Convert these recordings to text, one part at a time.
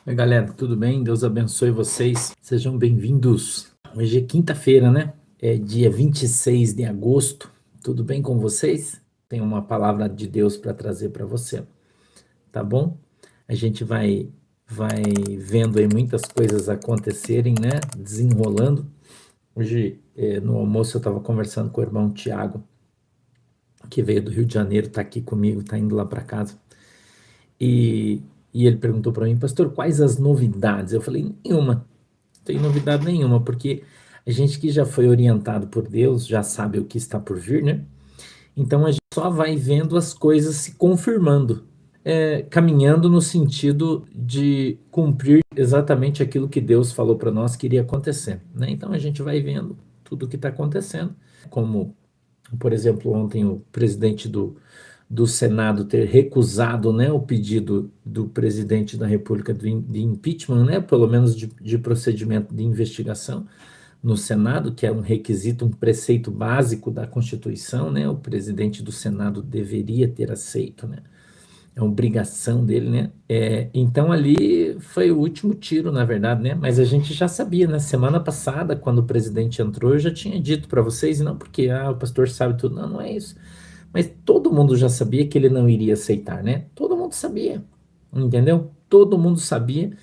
Oi, galera, tudo bem? Deus abençoe vocês. Sejam bem-vindos. Hoje é quinta-feira, né? É dia 26 de agosto. Tudo bem com vocês? Tenho uma palavra de Deus para trazer para você, tá bom? A gente vai vendo aí muitas coisas acontecerem, né? Desenrolando. Hoje, no almoço, eu estava conversando com o irmão Tiago, que veio do Rio de Janeiro, está aqui comigo, está indo lá para casa. E ele perguntou para mim, pastor, quais as novidades? Eu falei, nenhuma, não tem novidade nenhuma, porque a gente que já foi orientado por Deus já sabe o que está por vir, né? Então a gente só vai vendo as coisas se confirmando, caminhando no sentido de cumprir exatamente aquilo que Deus falou para nós que iria acontecer, né? Então a gente vai vendo tudo o que está acontecendo, como, por exemplo, ontem o presidente do Senado ter recusado, né, o pedido do presidente da República de impeachment, né, pelo menos de procedimento de investigação no Senado, que é um requisito, um preceito básico da Constituição, né, o presidente do Senado deveria ter aceito, né, é obrigação dele, né, então ali foi o último tiro, na verdade, né, mas a gente já sabia, na semana passada, quando o presidente entrou, eu já tinha dito para vocês, e não porque, o pastor sabe tudo, não, não é isso, mas todo mundo já sabia que ele não iria aceitar, né? Todo mundo sabia, entendeu? Todo mundo sabia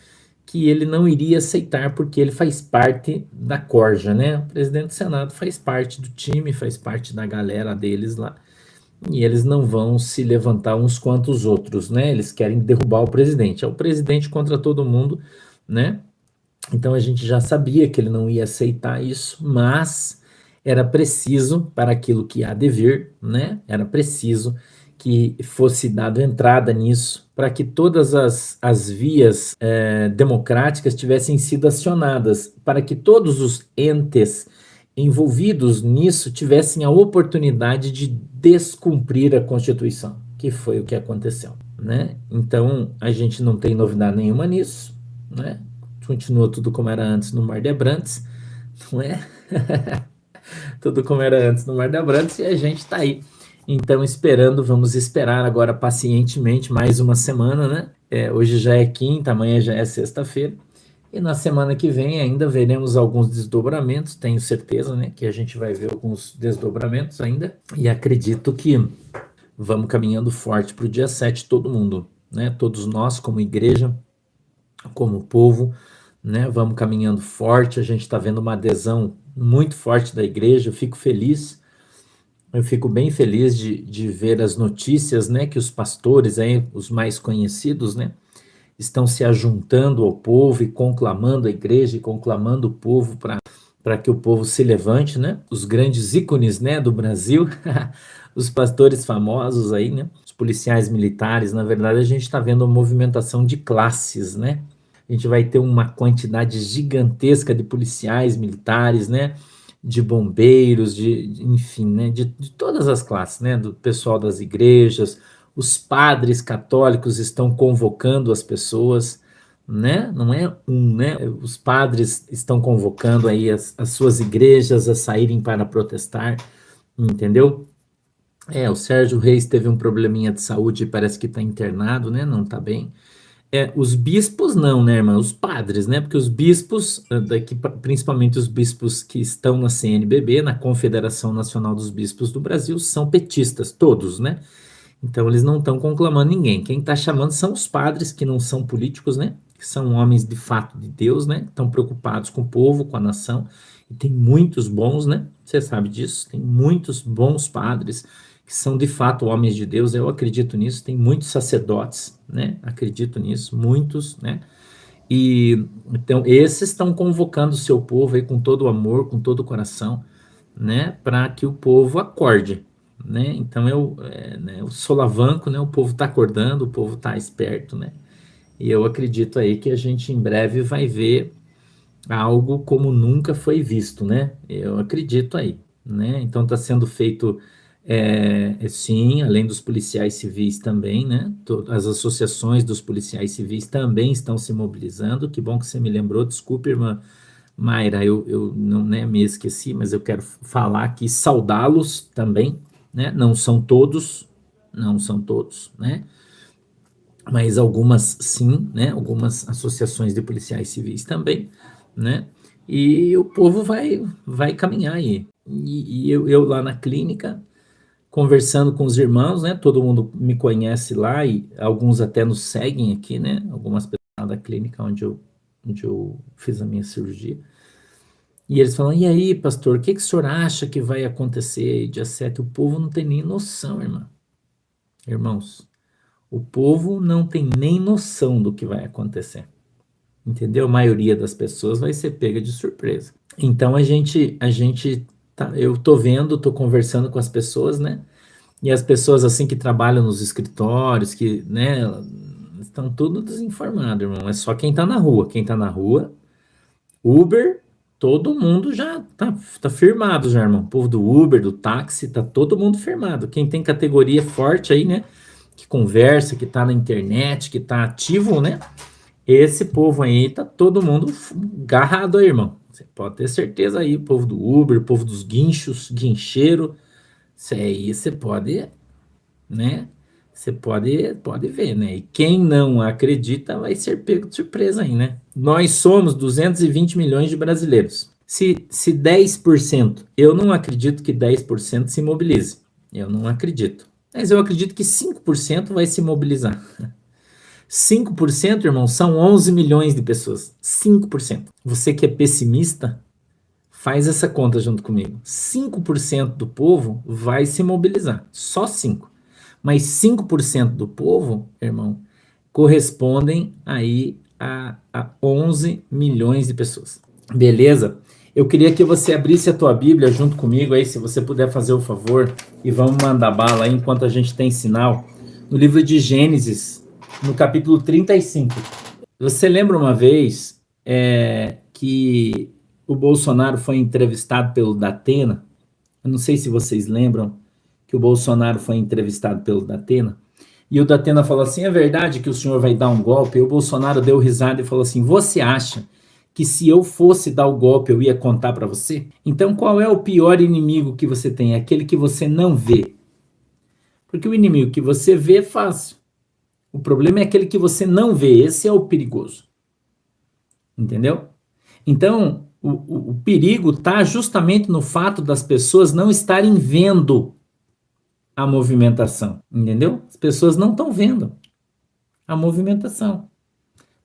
que ele não iria aceitar porque ele faz parte da corja, né? O presidente do Senado faz parte do time, faz parte da galera deles lá. E eles não vão se levantar uns contra os outros, né? Eles querem derrubar o presidente. É o presidente contra todo mundo, né? Então a gente já sabia que ele não ia aceitar isso, mas era preciso para aquilo que há de vir, né? Era preciso que fosse dado entrada nisso para que todas as vias democráticas tivessem sido acionadas, para que todos os entes envolvidos nisso tivessem a oportunidade de descumprir a Constituição, que foi o que aconteceu, né? Então a gente não tem novidade nenhuma nisso, né? Continua tudo como era antes no Mar de Abrantes, não é? Tudo como era antes no Mar de Abrantes e a gente está aí. Então, esperando, vamos esperar agora pacientemente mais uma semana, né? Hoje já é quinta, amanhã já é sexta-feira. E na semana que vem ainda veremos alguns desdobramentos, tenho certeza, né? Que a gente vai ver alguns desdobramentos ainda. E acredito que vamos caminhando forte para o dia 7, todo mundo, né? Todos nós, como igreja, como povo, né? Vamos caminhando forte, a gente está vendo uma adesão muito forte da igreja, eu fico bem feliz de ver as notícias, né? Que os pastores aí, os mais conhecidos, né? Estão se ajuntando ao povo e conclamando a igreja e conclamando o povo para que o povo se levante, né? Os grandes ícones, né, do Brasil, os pastores famosos aí, né? Os policiais militares, na verdade, a gente está vendo uma movimentação de classes, né? A gente vai ter uma quantidade gigantesca de policiais militares, né? De bombeiros, enfim, né? De todas as classes, né? Do pessoal das igrejas, os padres católicos estão convocando as pessoas, né? Não é um, né? Os padres estão convocando aí as suas igrejas a saírem para protestar, entendeu? O Sérgio Reis teve um probleminha de saúde e parece que está internado, né? Não está bem. Os bispos não, né, irmão? Os padres, né? Porque os bispos, daqui, principalmente os bispos que estão na CNBB, na Confederação Nacional dos Bispos do Brasil, são petistas, todos, né? Então eles não estão conclamando ninguém. Quem está chamando são os padres que não são políticos, né? Que são homens de fato de Deus, né? Estão preocupados com o povo, com a nação. E tem muitos bons, né? Você sabe disso. Tem muitos bons padres que são de fato homens de Deus. Eu acredito nisso. Tem muitos sacerdotes, né? Acredito nisso, muitos, né? E então esses estão convocando o seu povo aí com todo o amor, com todo o coração, né, para que o povo acorde, né? Então eu solavanco, né? O povo está acordando, o povo está esperto, né? E eu acredito aí que a gente em breve vai ver algo como nunca foi visto, né? Eu acredito aí, né? Então está sendo feito, sim, além dos policiais civis também, né? As associações dos policiais civis também estão se mobilizando. Que bom que você me lembrou. Desculpe, irmã Mayra, eu não, né, me esqueci, mas eu quero falar aqui, saudá-los também, né? Não são todos, não são todos, né? mas algumas sim, né? Algumas associações de policiais civis também, né? E o povo vai caminhar aí. E eu lá na clínica, conversando com os irmãos, né? Todo mundo me conhece lá e alguns até nos seguem aqui, né? Algumas pessoas lá da clínica onde eu fiz a minha cirurgia. E eles falam: e aí, pastor, o que que o senhor acha que vai acontecer dia 7? O povo não tem nem noção, irmãos. O povo não tem nem noção do que vai acontecer. Entendeu? A maioria das pessoas vai ser pega de surpresa. Então a gente tá, eu tô vendo, tô conversando com as pessoas, né? E as pessoas assim que trabalham nos escritórios, que, né, estão tudo desinformado, irmão. É só quem tá na rua. Quem tá na rua, Uber, todo mundo já tá firmado já, irmão. O povo do Uber, do táxi, tá todo mundo firmado. Quem tem categoria forte aí, né? Que conversa, que tá na internet, que tá ativo, né? Esse povo aí tá todo mundo agarrado aí, irmão. Você pode ter certeza aí, o povo do Uber, o povo dos guinchos, guincheiro, isso aí você pode, né? Você pode ver, né? E quem não acredita vai ser pego de surpresa aí, né? Nós somos 220 milhões de brasileiros. Se 10%, eu não acredito que 10% se mobilize. Eu não acredito. Mas eu acredito que 5% vai se mobilizar. 5%, irmão, são 11 milhões de pessoas. 5%. Você que é pessimista, faz essa conta junto comigo. 5% do povo vai se mobilizar. Só 5%. Mas 5% do povo, irmão, correspondem aí a 11 milhões de pessoas. Beleza? Eu queria que você abrisse a tua Bíblia junto comigo aí, se você puder fazer o favor, e vamos mandar bala aí enquanto a gente tem sinal. No livro de Gênesis, no capítulo 35. Você lembra uma vez que o Bolsonaro foi entrevistado pelo Datena? Eu não sei se vocês lembram que o Bolsonaro foi entrevistado pelo Datena. E o Datena falou assim: é verdade que o senhor vai dar um golpe? E o Bolsonaro deu risada e falou assim: você acha que se eu fosse dar o golpe eu ia contar para você? Então qual é o pior inimigo que você tem? Aquele que você não vê. Porque o inimigo que você vê é fácil. O problema é aquele que você não vê. Esse é o perigoso. Entendeu? Então, o perigo está justamente no fato das pessoas não estarem vendo a movimentação. Entendeu? As pessoas não estão vendo a movimentação.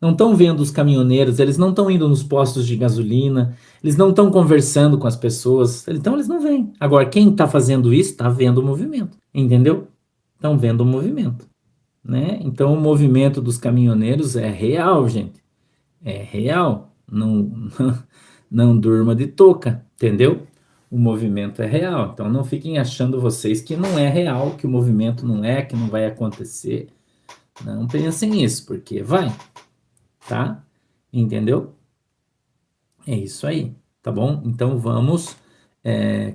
Não estão vendo os caminhoneiros, eles não estão indo nos postos de gasolina, eles não estão conversando com as pessoas, então eles não veem. Agora, quem está fazendo isso está vendo o movimento. Entendeu? Estão vendo o movimento. Né? Então, o movimento dos caminhoneiros é real, gente. É real. Não durma de touca, entendeu? O movimento é real. Então não fiquem achando vocês que não é real, que o movimento não é, que não vai acontecer. Não pensem nisso, porque vai, tá? Entendeu? É isso aí, tá bom? Então vamos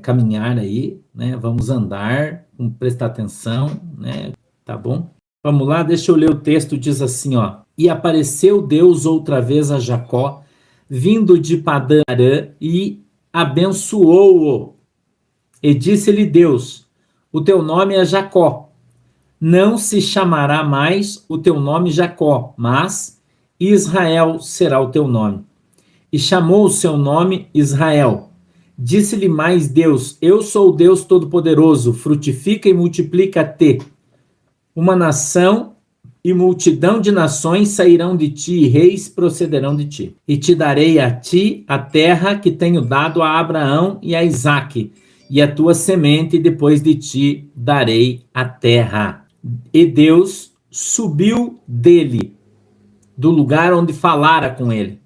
caminhar aí, né? Vamos andar, vamos prestar atenção, né? Tá bom? Vamos lá, deixa eu ler o texto, diz assim, ó. E apareceu Deus outra vez a Jacó, vindo de Padã Arã, e abençoou-o. E disse-lhe Deus: o teu nome é Jacó. Não se chamará mais o teu nome Jacó, mas Israel será o teu nome. E chamou o seu nome Israel. Disse-lhe mais Deus: eu sou o Deus Todo-Poderoso, frutifica e multiplica-te. Uma nação e multidão de nações sairão de ti, e reis procederão de ti. E te darei a ti a terra que tenho dado a Abraão e a Isaque, e a tua semente depois de ti darei a terra. E Deus subiu dele, do lugar onde falara com ele.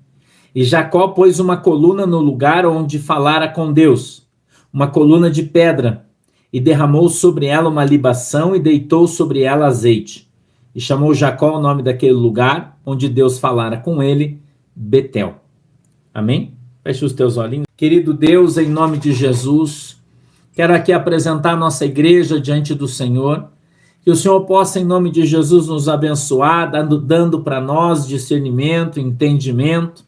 E Jacó pôs uma coluna no lugar onde falara com Deus, uma coluna de pedra, e derramou sobre ela uma libação e deitou sobre ela azeite. E chamou Jacó o nome daquele lugar onde Deus falara com ele, Betel. Amém? Feche os teus olhinhos. Querido Deus, em nome de Jesus, quero aqui apresentar nossa igreja diante do Senhor. Que o Senhor possa, em nome de Jesus, nos abençoar, dando para nós discernimento, entendimento.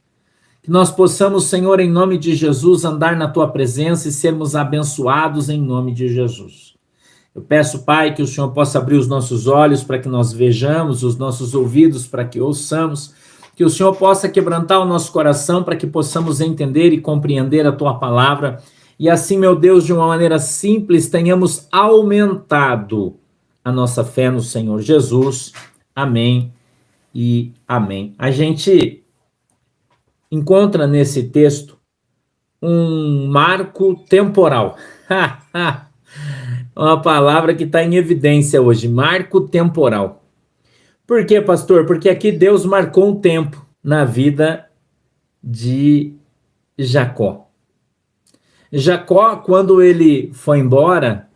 Que nós possamos, Senhor, em nome de Jesus, andar na tua presença e sermos abençoados em nome de Jesus. Eu peço, Pai, que o Senhor possa abrir os nossos olhos para que nós vejamos, os nossos ouvidos para que ouçamos, que o Senhor possa quebrantar o nosso coração para que possamos entender e compreender a Tua palavra, e assim, meu Deus, de uma maneira simples, tenhamos aumentado a nossa fé no Senhor Jesus. Amém e amém. A gente encontra nesse texto um marco temporal. Uma palavra que está em evidência hoje, marco temporal. Por quê, pastor? Porque aqui Deus marcou um tempo na vida de Jacó. Jacó, quando ele foi embora,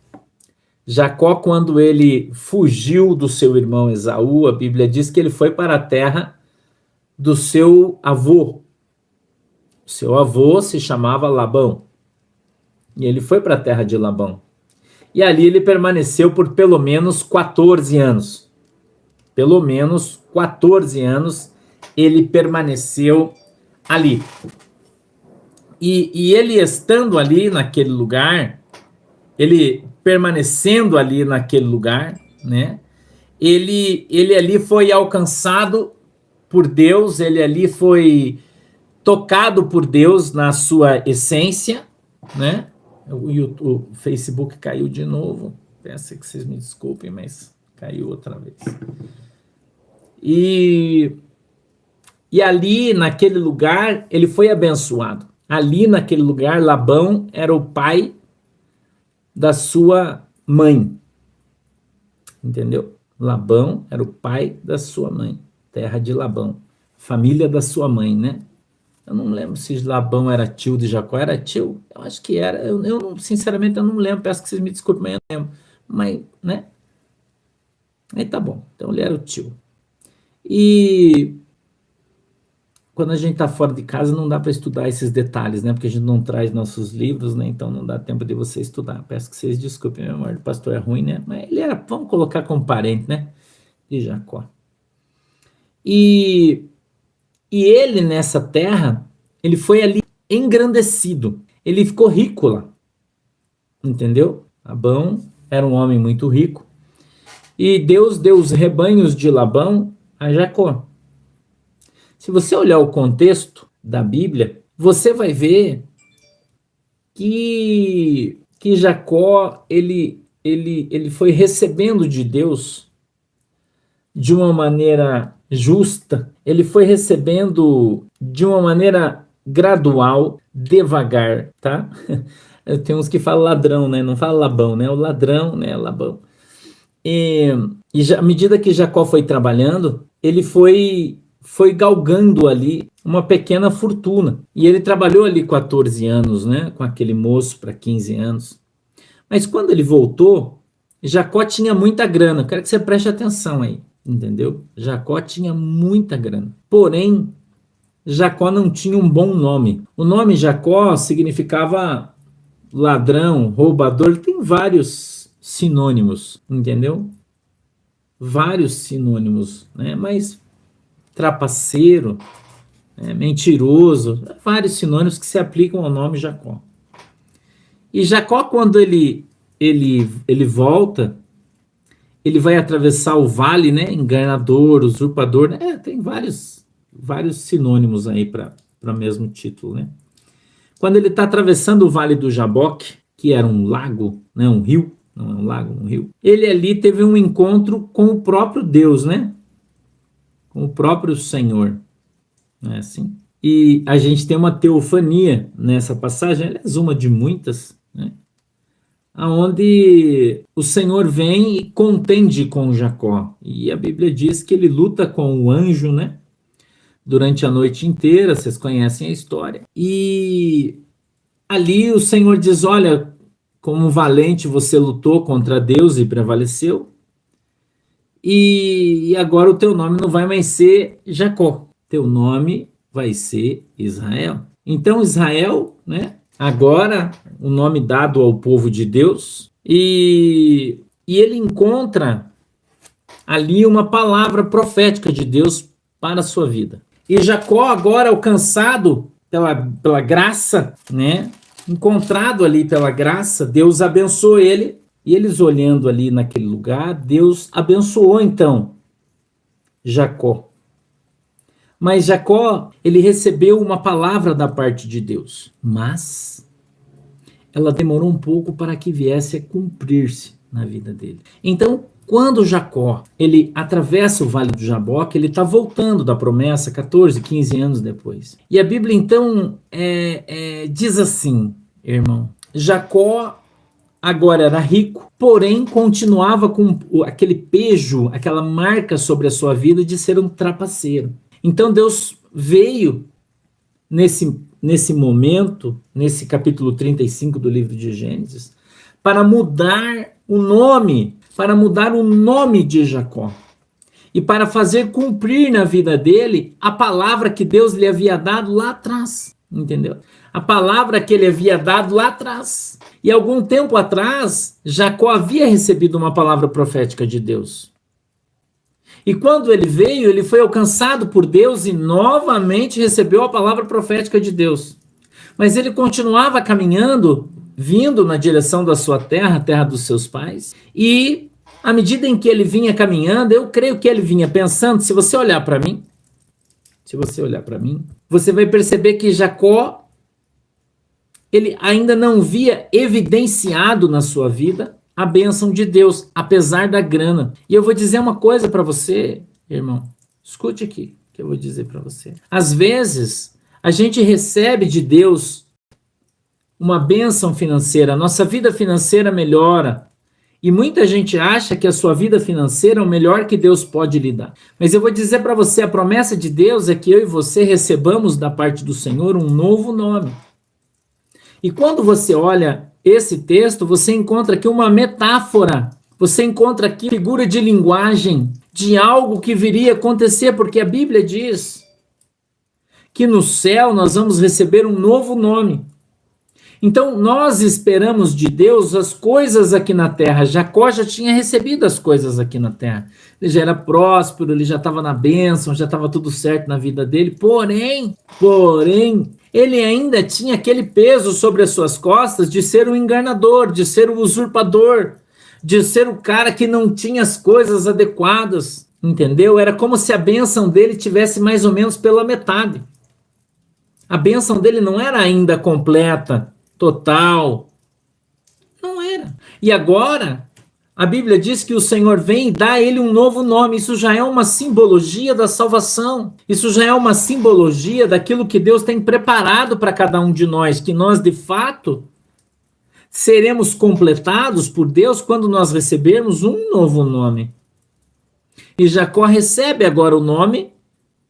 Jacó, quando ele fugiu do seu irmão Esaú, a Bíblia diz que ele foi para a terra do seu avô. O seu avô se chamava Labão. E ele foi para a terra de Labão. E ali ele permaneceu por pelo menos 14 anos. Pelo menos 14 anos ele permaneceu ali. E ele estando ali naquele lugar, ele permanecendo ali naquele lugar, né? Ele ali foi alcançado por Deus, ele ali foi tocado por Deus na sua essência, né? O Facebook caiu de novo. Peço que vocês me desculpem, mas caiu outra vez. E ali, naquele lugar, ele foi abençoado. Ali, naquele lugar, Labão era o pai da sua mãe. Entendeu? Labão era o pai da sua mãe. Terra de Labão. Família da sua mãe, né? Eu não lembro se Labão era tio de Jacó. Era tio? Eu acho que era. Sinceramente, eu não lembro. Peço que vocês me desculpem, mas eu não lembro. Mas, né? Aí tá bom. Então, ele era o tio. E quando a gente está fora de casa, não dá para estudar esses detalhes, né? Porque a gente não traz nossos livros, né? Então, não dá tempo de você estudar. Peço que vocês desculpem, a memória do pastor é ruim, né? Mas ele era, vamos colocar como parente, né? De Jacó. E ele, nessa terra, ele foi ali engrandecido. Ele ficou rico lá. Entendeu? Labão era um homem muito rico. E Deus deu os rebanhos de Labão a Jacó. Se você olhar o contexto da Bíblia, você vai ver que Jacó ele foi recebendo de Deus de uma maneira justa, ele foi recebendo de uma maneira gradual, devagar, tá? Tem uns que falam ladrão, né? Não fala Labão, né? O ladrão, né? Labão. E à medida que Jacó foi trabalhando, ele foi galgando ali uma pequena fortuna. E ele trabalhou ali 14 anos, né? Com aquele moço para 15 anos. Mas quando ele voltou, Jacó tinha muita grana. Quero que você preste atenção aí, entendeu? Jacó tinha muita grana. Porém, Jacó não tinha um bom nome. O nome Jacó significava ladrão, roubador. Tem vários sinônimos, entendeu? Vários sinônimos, né? Mas trapaceiro, mentiroso, vários sinônimos que se aplicam ao nome Jacó. E Jacó, quando ele volta, ele vai atravessar o vale, né? Enganador, usurpador, né? Tem vários sinônimos aí para o mesmo título, né? Quando ele está atravessando o vale do Jaboque, que era um lago, né? Um rio, não é um lago, um rio. Ele ali teve um encontro com o próprio Deus, né? Com o próprio Senhor, não é assim? E a gente tem uma teofania nessa passagem, aliás, uma de muitas, né? Onde o Senhor vem e contende com Jacó. E a Bíblia diz que ele luta com o anjo, né? Durante a noite inteira, vocês conhecem a história. E ali o Senhor diz, olha, como valente você lutou contra Deus e prevaleceu. E agora o teu nome não vai mais ser Jacó. Teu nome vai ser Israel. Então Israel, né? Agora o nome dado ao povo de Deus. E ele encontra ali uma palavra profética de Deus para a sua vida. E Jacó, agora alcançado pela graça, né? Encontrado ali pela graça, Deus abençoou ele E eles olhando ali naquele lugar, Deus abençoou então Jacó. Mas Jacó, ele recebeu uma palavra da parte de Deus, mas ela demorou um pouco para que viesse a cumprir-se na vida dele. Então, quando Jacó, ele atravessa o Vale do Jaboque, ele está voltando da promessa 14, 15 anos depois. E a Bíblia, então, diz assim, irmão, Jacó agora era rico, porém continuava com aquele pejo, aquela marca sobre a sua vida de ser um trapaceiro. Então Deus veio nesse momento, nesse capítulo 35 do livro de Gênesis, para mudar o nome de Jacó. E para fazer cumprir na vida dele a palavra que Deus lhe havia dado lá atrás. Entendeu? A palavra que ele havia dado lá atrás. E algum tempo atrás, Jacó havia recebido uma palavra profética de Deus. E quando ele veio, ele foi alcançado por Deus e novamente recebeu a palavra profética de Deus. Mas ele continuava caminhando, vindo na direção da sua terra, a terra dos seus pais. E à medida em que ele vinha caminhando, eu creio que ele vinha pensando, se você olhar para mim, você vai perceber que Jacó, ele ainda não via evidenciado na sua vida a bênção de Deus, apesar da grana. E eu vou dizer uma coisa para você, irmão. Escute aqui, que eu vou dizer para você. Às vezes, a gente recebe de Deus uma bênção financeira, a nossa vida financeira melhora. E muita gente acha que a sua vida financeira é o melhor que Deus pode lhe dar. Mas eu vou dizer para você, a promessa de Deus é que eu e você recebamos da parte do Senhor um novo nome. E quando você olha esse texto, você encontra aqui uma metáfora, você encontra aqui figura de linguagem de algo que viria a acontecer, porque a Bíblia diz que no céu nós vamos receber um novo nome. Então nós esperamos de Deus as coisas aqui na terra. Jacó já tinha recebido as coisas aqui na terra. Ele já era próspero, ele já estava na bênção, já estava tudo certo na vida dele. Porém, ele ainda tinha aquele peso sobre as suas costas de ser um enganador, de ser um usurpador, de ser o cara que não tinha as coisas adequadas, entendeu? Era como se a bênção dele tivesse mais ou menos pela metade. A bênção dele não era ainda completa, total. Não era. E agora, a Bíblia diz que o Senhor vem e dá a ele um novo nome. Isso já é uma simbologia da salvação. Isso já é uma simbologia daquilo que Deus tem preparado para cada um de nós, que nós, de fato, seremos completados por Deus quando nós recebermos um novo nome. E Jacó recebe agora o nome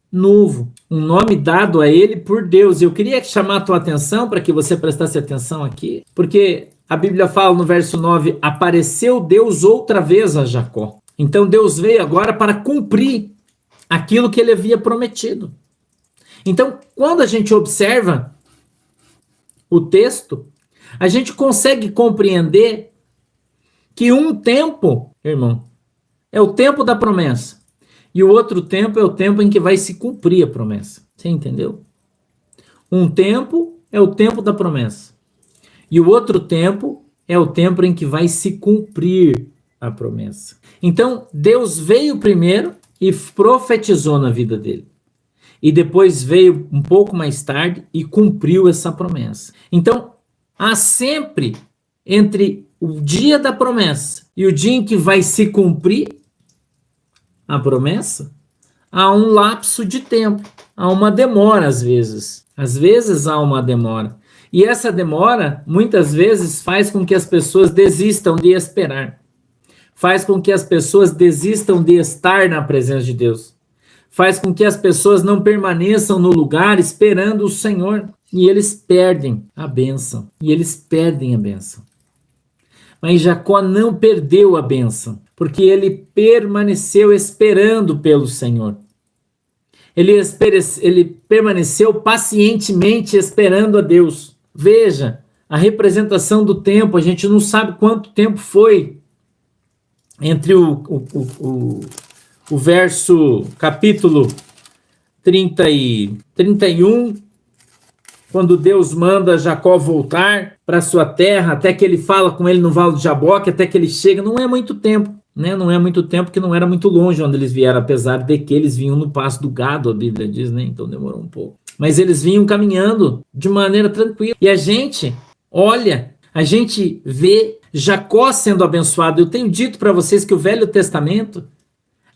novo, um nome dado a ele por Deus. Eu queria chamar a tua atenção para que você prestasse atenção aqui, porque a Bíblia fala no verso 9, apareceu Deus outra vez a Jacó. Então Deus veio agora para cumprir aquilo que ele havia prometido. Então, quando a gente observa o texto, a gente consegue compreender que um tempo, irmão, é o tempo da promessa. E o outro tempo é o tempo em que vai se cumprir a promessa. Você entendeu? Um tempo é o tempo da promessa. E o outro tempo é o tempo em que vai se cumprir a promessa. Então, Deus veio primeiro e profetizou na vida dele. E depois veio um pouco mais tarde e cumpriu essa promessa. Então, há sempre entre o dia da promessa e o dia em que vai se cumprir a promessa, há um lapso de tempo, há uma demora às vezes. Às vezes há uma demora. E essa demora, muitas vezes, faz com que as pessoas desistam de esperar. Faz com que as pessoas desistam de estar na presença de Deus. Faz com que as pessoas não permaneçam no lugar esperando o Senhor. E eles perdem a bênção. Mas Jacó não perdeu a bênção, porque ele permaneceu esperando pelo Senhor. Ele permaneceu pacientemente esperando a Deus. Veja, a representação do tempo, a gente não sabe quanto tempo foi entre o verso capítulo 30 e 31 quando Deus manda Jacó voltar para sua terra, até que ele fala com ele no Vale de Jaboque, até que ele chega, não é muito tempo, né? Não é muito tempo, que não era muito longe onde eles vieram, apesar de que eles vinham no passo do gado, a Bíblia diz, né? Então demorou um pouco. Mas eles vinham caminhando de maneira tranquila. E a gente olha, a gente vê Jacó sendo abençoado. Eu tenho dito para vocês que o Velho Testamento,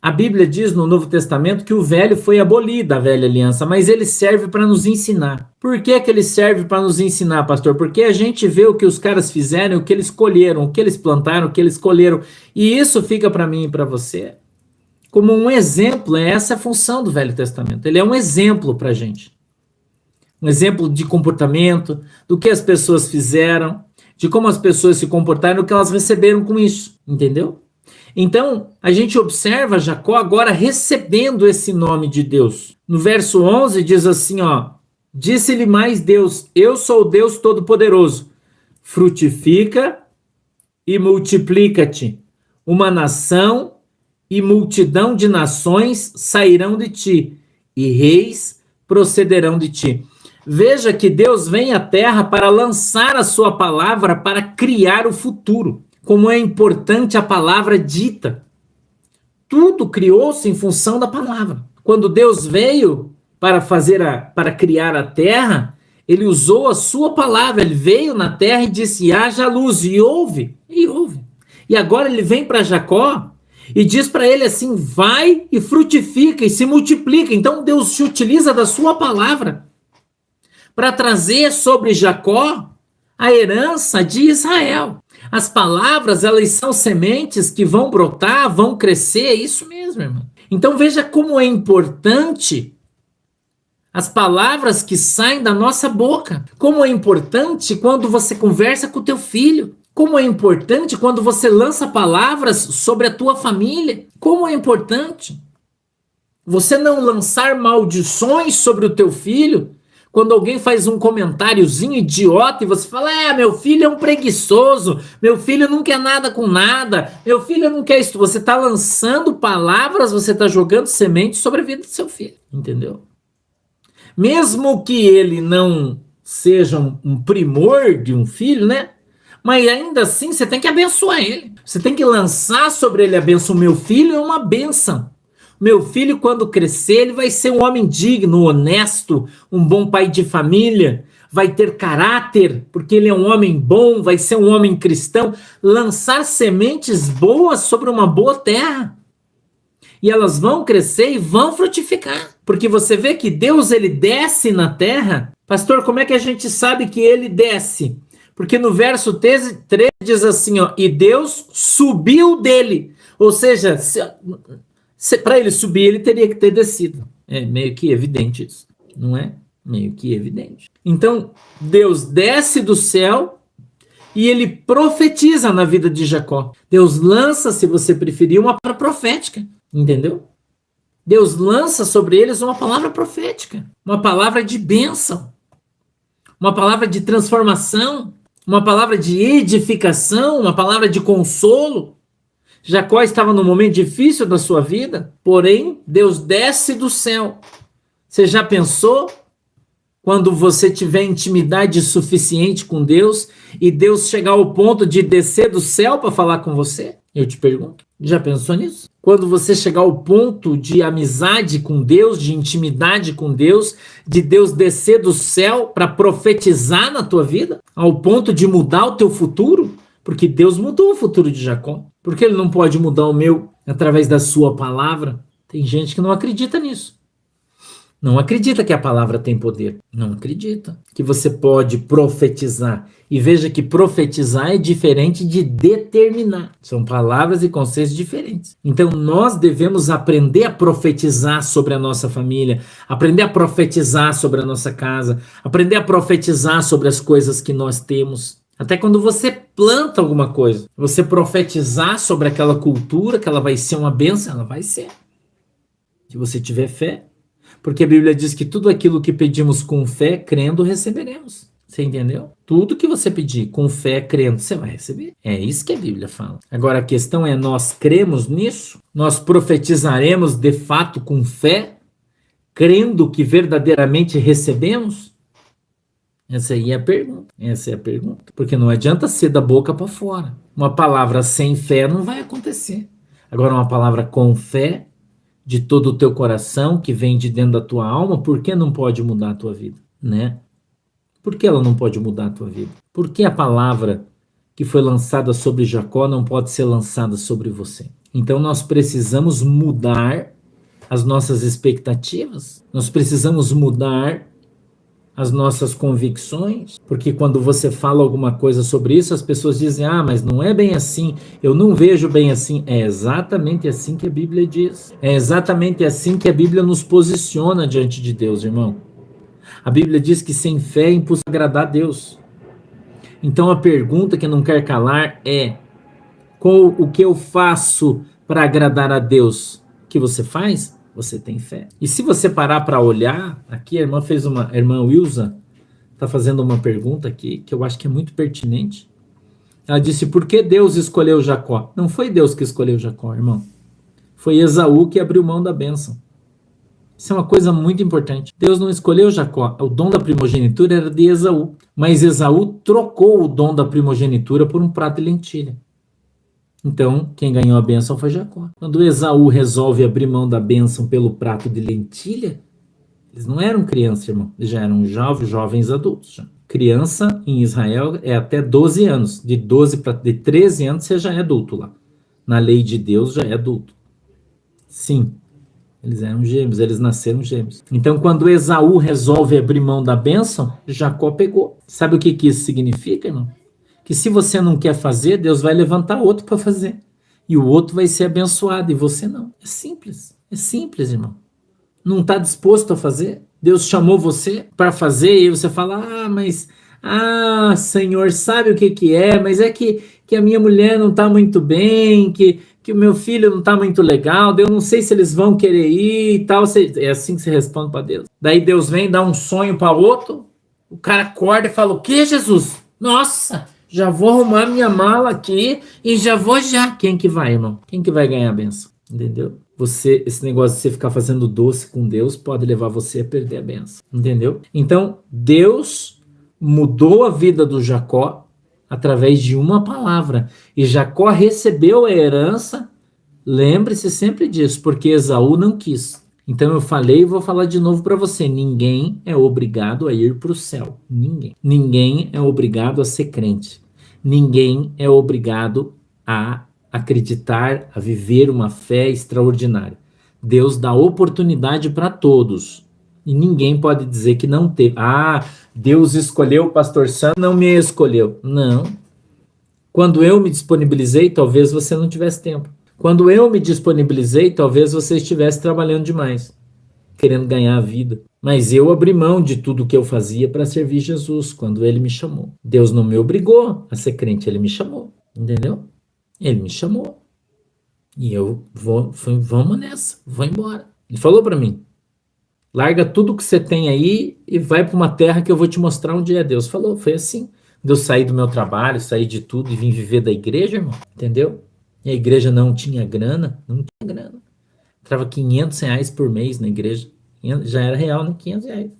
a Bíblia diz no Novo Testamento que o velho foi abolido, a velha aliança, mas ele serve para nos ensinar. Por que que ele serve para nos ensinar, pastor? Porque a gente vê o que os caras fizeram, o que eles colheram, o que eles plantaram, o que eles colheram. E isso fica para mim e para você como um exemplo. Essa é a função do Velho Testamento. Ele é um exemplo para a gente. Um exemplo de comportamento, do que as pessoas fizeram, de como as pessoas se comportaram, o que elas receberam com isso. Entendeu? Então, a gente observa Jacó agora recebendo esse nome de Deus. No verso 11 diz assim, ó: disse-lhe mais Deus, eu sou o Deus Todo-Poderoso, frutifica e multiplica-te, uma nação e multidão de nações sairão de ti, e reis procederão de ti. Veja que Deus vem à terra para lançar a sua palavra, para criar o futuro. Como é importante a palavra dita. Tudo criou-se em função da palavra. Quando Deus veio para criar a terra, ele usou a sua palavra. Ele veio na terra e disse: haja luz, e houve. E agora ele vem para Jacó e diz para ele assim: vai e frutifica e se multiplica. Então Deus se utiliza da sua palavra para trazer sobre Jacó a herança de Israel. As palavras, elas são sementes que vão brotar, vão crescer, é isso mesmo, irmão. Então veja como é importante as palavras que saem da nossa boca. Como é importante quando você conversa com o teu filho. Como é importante quando você lança palavras sobre a tua família. Como é importante você não lançar maldições sobre o teu filho. Quando alguém faz um comentáriozinho idiota e você fala: meu filho é um preguiçoso, meu filho não quer nada com nada, meu filho não quer isso. Você está lançando palavras, você está jogando sementes sobre a vida do seu filho, entendeu? Mesmo que ele não seja um primor de um filho, né? Mas ainda assim você tem que abençoar ele. Você tem que lançar sobre ele a bênção. O meu filho é uma bênção. Meu filho, quando crescer, ele vai ser um homem digno, honesto, um bom pai de família, vai ter caráter, porque ele é um homem bom, vai ser um homem cristão. Lançar sementes boas sobre uma boa terra. E elas vão crescer e vão frutificar. Porque você vê que Deus, ele desce na terra. Pastor, como é que a gente sabe que ele desce? Porque no verso 13 diz assim, ó: e Deus subiu dele. Ou seja, para ele subir, ele teria que ter descido. É meio que evidente isso, não é? Meio que evidente. Então, Deus desce do céu e ele profetiza na vida de Jacó. Deus lança, se você preferir, uma palavra profética, entendeu? Deus lança sobre eles uma palavra profética, uma palavra de bênção, uma palavra de transformação, uma palavra de edificação, uma palavra de consolo. Jacó estava num momento difícil da sua vida, porém, Deus desce do céu. Você já pensou quando você tiver intimidade suficiente com Deus e Deus chegar ao ponto de descer do céu para falar com você? Eu te pergunto, já pensou nisso? Quando você chegar ao ponto de amizade com Deus, de intimidade com Deus, de Deus descer do céu para profetizar na tua vida, ao ponto de mudar o teu futuro? Porque Deus mudou o futuro de Jacó. Por que ele não pode mudar o meu através da sua palavra? Tem gente que não acredita nisso. Não acredita que a palavra tem poder. Não acredita que você pode profetizar. E veja que profetizar é diferente de determinar. São palavras e conceitos diferentes. Então nós devemos aprender a profetizar sobre a nossa família, aprender a profetizar sobre a nossa casa, aprender a profetizar sobre as coisas que nós temos. Até quando você planta alguma coisa, você profetizar sobre aquela cultura, que ela vai ser uma bênção, ela vai ser. Se você tiver fé. Porque a Bíblia diz que tudo aquilo que pedimos com fé, crendo, receberemos. Você entendeu? Tudo que você pedir com fé, crendo, você vai receber. É isso que a Bíblia fala. Agora a questão é, nós cremos nisso? Nós profetizaremos de fato com fé, crendo que verdadeiramente recebemos? Essa aí é a pergunta. Essa é a pergunta. Porque não adianta ser da boca para fora. Uma palavra sem fé não vai acontecer. Agora, uma palavra com fé, de todo o teu coração, que vem de dentro da tua alma, por que não pode mudar a tua vida? Né? Por que ela não pode mudar a tua vida? Por que a palavra que foi lançada sobre Jacó não pode ser lançada sobre você? Então, nós precisamos mudar as nossas expectativas, nós precisamos mudar as nossas convicções, porque quando você fala alguma coisa sobre isso, as pessoas dizem: ah, mas não é bem assim, eu não vejo bem assim. É exatamente assim que a Bíblia diz. É exatamente assim que a Bíblia nos posiciona diante de Deus, irmão. A Bíblia diz que sem fé é impossível agradar a Deus. Então a pergunta que não quer calar é: qual o que eu faço para agradar a Deus? O que você faz? Você tem fé. E se você parar para olhar, aqui a irmã Wilza está fazendo uma pergunta aqui que eu acho que é muito pertinente. Ela disse: por que Deus escolheu Jacó? Não foi Deus que escolheu Jacó, irmão. Foi Esaú que abriu mão da bênção. Isso é uma coisa muito importante. Deus não escolheu Jacó. O dom da primogenitura era de Esaú. Mas Esaú trocou o dom da primogenitura por um prato de lentilha. Então, quem ganhou a bênção foi Jacó. Quando Esaú resolve abrir mão da bênção pelo prato de lentilha, eles não eram crianças, irmão. Eles já eram jovens adultos. Já. Criança em Israel é até 12 anos. De 13 anos você já é adulto lá. Na lei de Deus já é adulto. Sim, eles eram gêmeos, eles nasceram gêmeos. Então, quando Esaú resolve abrir mão da bênção, Jacó pegou. Sabe o que isso significa, irmão? Que se você não quer fazer, Deus vai levantar outro para fazer. E o outro vai ser abençoado e você não. É simples. É simples, irmão. Não está disposto a fazer? Deus chamou você para fazer e você fala: ah, mas, Senhor, sabe o que que é? Mas é que a minha mulher não está muito bem, que o meu filho não está muito legal, eu não sei se eles vão querer ir e tal. É assim que você responde para Deus. Daí Deus vem, dá um sonho para outro, o cara acorda e fala: o que, Jesus? Nossa, já vou arrumar minha mala aqui e já vou já. Quem que vai, irmão? Quem que vai ganhar a benção? Entendeu? Esse negócio de você ficar fazendo doce com Deus pode levar você a perder a benção. Entendeu? Então, Deus mudou a vida do Jacó através de uma palavra. E Jacó recebeu a herança, lembre-se sempre disso, porque Esaú não quis. Então eu falei e vou falar de novo para você: ninguém é obrigado a ir para o céu. Ninguém. Ninguém é obrigado a ser crente. Ninguém é obrigado a acreditar, a viver uma fé extraordinária. Deus dá oportunidade para todos. E ninguém pode dizer que não teve. Ah, Deus escolheu o pastor Sam, não me escolheu. Não. Quando eu me disponibilizei, talvez você não tivesse tempo. Quando eu me disponibilizei, talvez você estivesse trabalhando demais, querendo ganhar a vida. Mas eu abri mão de tudo que eu fazia para servir Jesus quando ele me chamou. Deus não me obrigou a ser crente, ele me chamou. Entendeu? Ele me chamou. E eu vamos nessa, vou embora. Ele falou para mim: larga tudo que você tem aí e vai para uma terra que eu vou te mostrar onde é. Deus falou, foi assim. Eu saí do meu trabalho, saí de tudo e vim viver da igreja, irmão. Entendeu? E a igreja não tinha grana, não tinha grana. Entrava R$ 500 por mês na igreja. Já era real, né? R$ 500.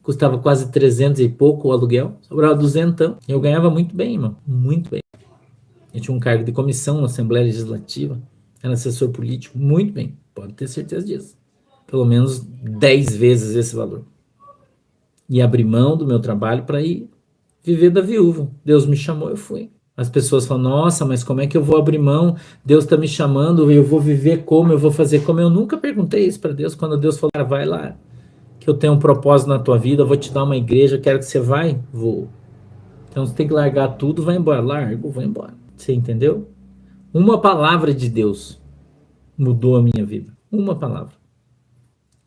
Custava quase 300 e pouco o aluguel. Sobrava 200. Eu ganhava muito bem, irmão. Muito bem. Eu tinha um cargo de comissão na Assembleia Legislativa. Era assessor político. Muito bem. Pode ter certeza disso. Pelo menos 10 vezes esse valor. E abri mão do meu trabalho para ir viver da viúva. Deus me chamou, eu fui. As pessoas falam: nossa, mas como é que eu vou abrir mão? Deus está me chamando, eu vou viver como? Eu vou fazer como? Eu nunca perguntei isso para Deus. Quando Deus falou: cara, vai lá, que eu tenho um propósito na tua vida, eu vou te dar uma igreja, quero que você vai, vou. Então você tem que largar tudo, vai embora. Largo, vou embora. Você entendeu? Uma palavra de Deus mudou a minha vida. Uma palavra.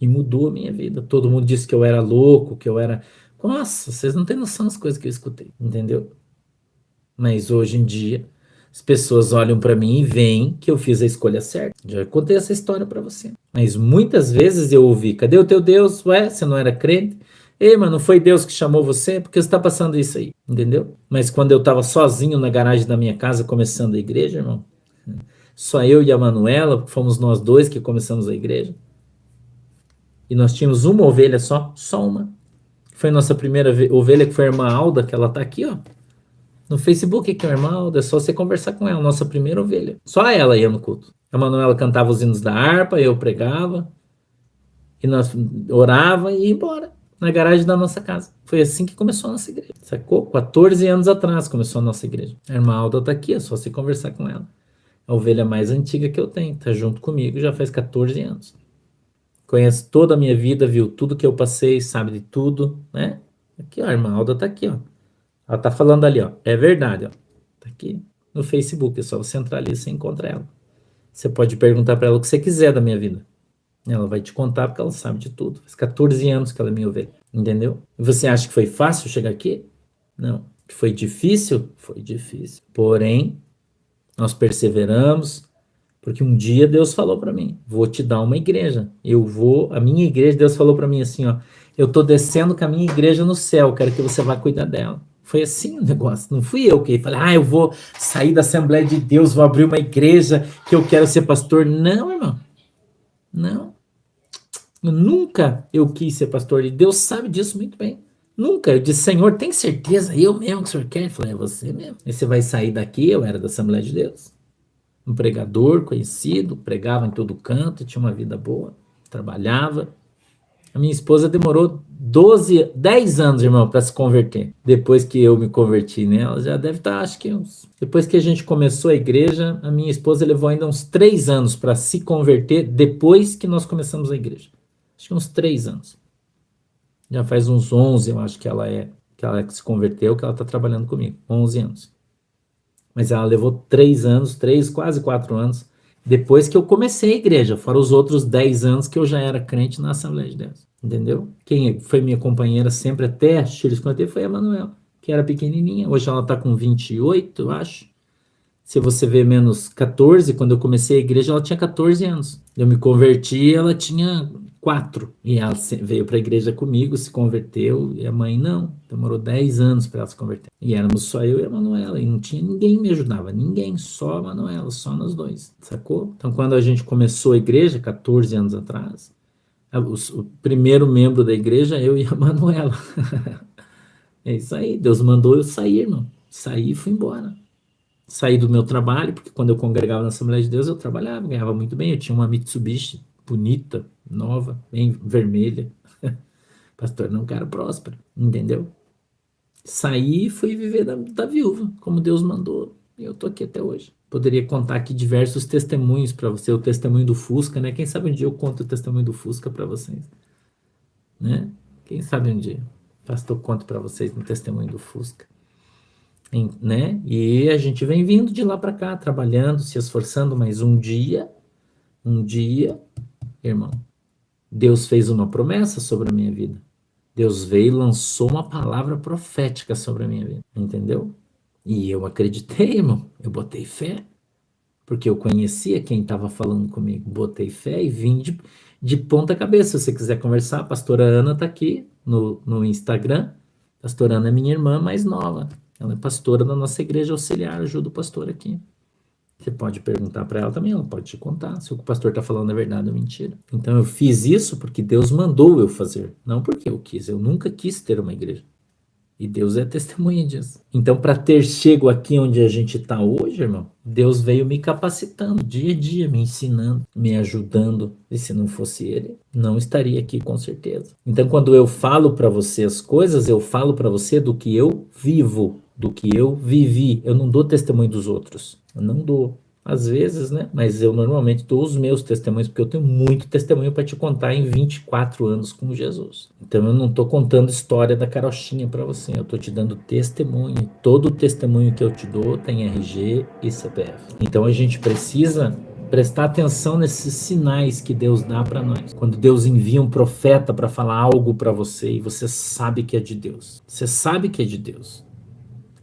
E mudou a minha vida. Todo mundo disse que eu era louco, que eu era... Nossa, vocês não têm noção das coisas que eu escutei, entendeu? Mas hoje em dia, as pessoas olham para mim e veem que eu fiz a escolha certa. Já contei essa história para você. Mas muitas vezes eu ouvi: cadê o teu Deus? Ué, você não era crente? Ei, mas não foi Deus que chamou você? Por que você está passando isso aí? Entendeu? Mas quando eu estava sozinho na garagem da minha casa começando a igreja, irmão, só eu e a Manuela, fomos nós dois que começamos a igreja. E nós tínhamos uma ovelha só uma. Foi a nossa primeira ovelha, que foi a irmã Alda, que ela tá aqui, ó. No Facebook, que é a irmã Alda, é só você conversar com ela, nossa primeira ovelha. Só ela ia no culto. A Manuela cantava os hinos da harpa, eu pregava, e nós orava e ia embora, na garagem da nossa casa. Foi assim que começou a nossa igreja, sacou? 14 anos atrás começou a nossa igreja. A irmã Alda tá aqui, é só você conversar com ela. A ovelha mais antiga que eu tenho, tá junto comigo já faz 14 anos. Conhece toda a minha vida, viu tudo que eu passei, sabe de tudo, né? Aqui, ó, a irmã Alda tá aqui, ó. Ela tá falando ali, ó. É verdade, ó. Tá aqui no Facebook, é só você entrar ali e você encontra ela. Você pode perguntar para ela o que você quiser da minha vida. Ela vai te contar porque ela sabe de tudo. Faz 14 anos que ela é minha ovelha, entendeu? E você acha que foi fácil chegar aqui? Não. Que foi difícil? Foi difícil. Porém, nós perseveramos, porque um dia Deus falou para mim: vou te dar uma igreja. A minha igreja, Deus falou para mim assim, ó: eu tô descendo com a minha igreja no céu, quero que você vá cuidar dela. Foi assim o negócio. Não fui eu que falei: eu vou sair da Assembleia de Deus, vou abrir uma igreja que eu quero ser pastor. Não, irmão. Não. Nunca eu quis ser pastor, e Deus sabe disso muito bem. Nunca. Eu disse: Senhor, tem certeza? Eu mesmo que o Senhor quer? Ele falou: é você mesmo. E você vai sair daqui. Eu era da Assembleia de Deus, um pregador conhecido, pregava em todo canto, tinha uma vida boa, trabalhava. A minha esposa demorou 10 anos, irmão, para se converter. Depois que eu me converti nela, já deve estar, acho que depois que a gente começou a igreja, a minha esposa levou ainda uns 3 anos para se converter depois que nós começamos a igreja. Acho que uns 3 anos. Já faz uns 11, eu acho que ela se converteu, que ela está trabalhando comigo. 11 anos. Mas ela levou 3 anos, 3, quase 4 anos, depois que eu comecei a igreja, fora os outros 10 anos que eu já era crente na Assembleia de Deus. Entendeu? Quem foi minha companheira sempre até Chiles Conte foi a Manuela, que era pequenininha. Hoje ela está com 28, eu acho. Se você vê menos 14, quando eu comecei a igreja, ela tinha 14 anos. Eu me converti, ela tinha 4. E ela veio para a igreja comigo, se converteu, e a mãe não. Demorou 10 anos para ela se converter. E éramos só eu e a Manuela, e não tinha ninguém me ajudava, ninguém, só a Manuela, só nós dois, sacou? Então, quando a gente começou a igreja, 14 anos atrás, o primeiro membro da igreja, eu e a Manuela. É isso aí, Deus mandou eu sair, irmão. Saí e fui embora. Saí do meu trabalho, porque quando eu congregava na Assembleia de Deus, eu trabalhava, ganhava muito bem. Eu tinha uma Mitsubishi bonita, nova, bem vermelha. Pastor, não quero próspero, entendeu? Saí e fui viver da viúva, como Deus mandou. E eu tô aqui até hoje. Poderia contar aqui diversos testemunhos para você. O testemunho do Fusca, né? Quem sabe um dia eu conto o testemunho do Fusca para vocês, né? Quem sabe um dia. Pastor, conto para vocês um testemunho do Fusca. Né? E a gente vem vindo de lá para cá, trabalhando, se esforçando, mas um dia, irmão, Deus fez uma promessa sobre a minha vida. Deus veio e lançou uma palavra profética sobre a minha vida, entendeu? E eu acreditei, irmão, eu botei fé, porque eu conhecia quem estava falando comigo, botei fé e vim de ponta cabeça. Se você quiser conversar, a pastora Ana está aqui no Instagram. A pastora Ana é minha irmã mais nova. Ela é pastora da nossa igreja auxiliar, ajuda o pastor aqui. Você pode perguntar para ela também, ela pode te contar se o que o pastor está falando é verdade ou mentira. Então eu fiz isso porque Deus mandou eu fazer, não porque eu quis. Eu nunca quis ter uma igreja. E Deus é testemunha disso. Então, para ter chego aqui onde a gente está hoje, irmão, Deus veio me capacitando dia a dia, me ensinando, me ajudando. E se não fosse Ele, não estaria aqui com certeza. Então, quando eu falo para você as coisas, eu falo para você do que eu vivo, do que eu vivi. Eu não dou testemunho dos outros. Eu não dou. Às vezes, né? Mas eu normalmente dou os meus testemunhos, porque eu tenho muito testemunho para te contar em 24 anos com Jesus. Então eu não estou contando história da carochinha para você, eu estou te dando testemunho. Todo o testemunho que eu te dou tem RG e CPF. Então a gente precisa prestar atenção nesses sinais que Deus dá para nós. Quando Deus envia um profeta para falar algo para você e você sabe que é de Deus. Você sabe que é de Deus.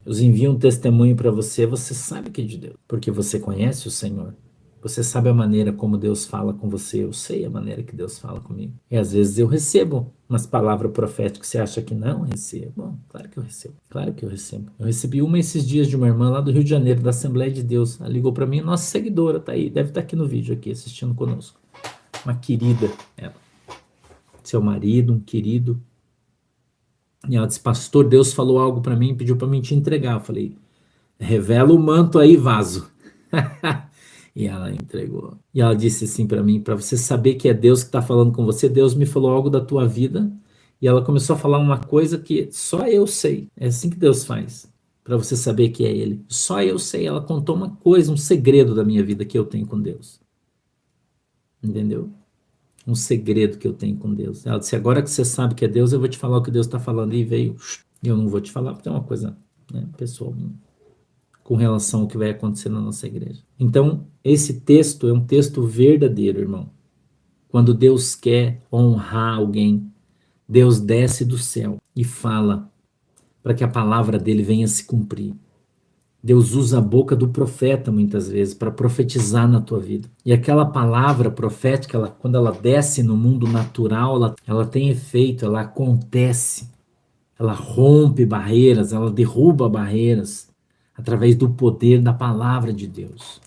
Deus envia um testemunho para você, você sabe que é de Deus, porque você conhece o Senhor. Você sabe a maneira como Deus fala com você, eu sei a maneira que Deus fala comigo. E às vezes eu recebo umas palavras proféticas que você acha que não recebo. Bom, claro que eu recebo, claro que eu recebo. Eu recebi uma esses dias de uma irmã lá do Rio de Janeiro, da Assembleia de Deus. Ela ligou para mim, nossa seguidora tá aí, deve estar aqui no vídeo aqui assistindo conosco. Uma querida, ela. Seu marido, um querido. E ela disse, pastor, Deus falou algo para mim, pediu para mim te entregar. Eu falei, revela o manto aí, vaso. E ela entregou. E ela disse assim para mim, para você saber que é Deus que está falando com você, Deus me falou algo da tua vida. E ela começou a falar uma coisa que só eu sei. É assim que Deus faz, para você saber que é Ele. Só eu sei. Ela contou uma coisa, um segredo da minha vida que eu tenho com Deus. Entendeu? Um segredo que eu tenho com Deus. Ela disse, agora que você sabe que é Deus, eu vou te falar o que Deus está falando. E veio. Eu não vou te falar porque é uma coisa, né, pessoal minha, com relação ao que vai acontecer na nossa igreja. Então, esse texto é um texto verdadeiro, irmão. Quando Deus quer honrar alguém, Deus desce do céu e fala para que a palavra dele venha se cumprir. Deus usa a boca do profeta muitas vezes para profetizar na tua vida. E aquela palavra profética, quando ela desce no mundo natural, ela tem efeito, ela acontece. Ela rompe barreiras, ela derruba barreiras através do poder da palavra de Deus.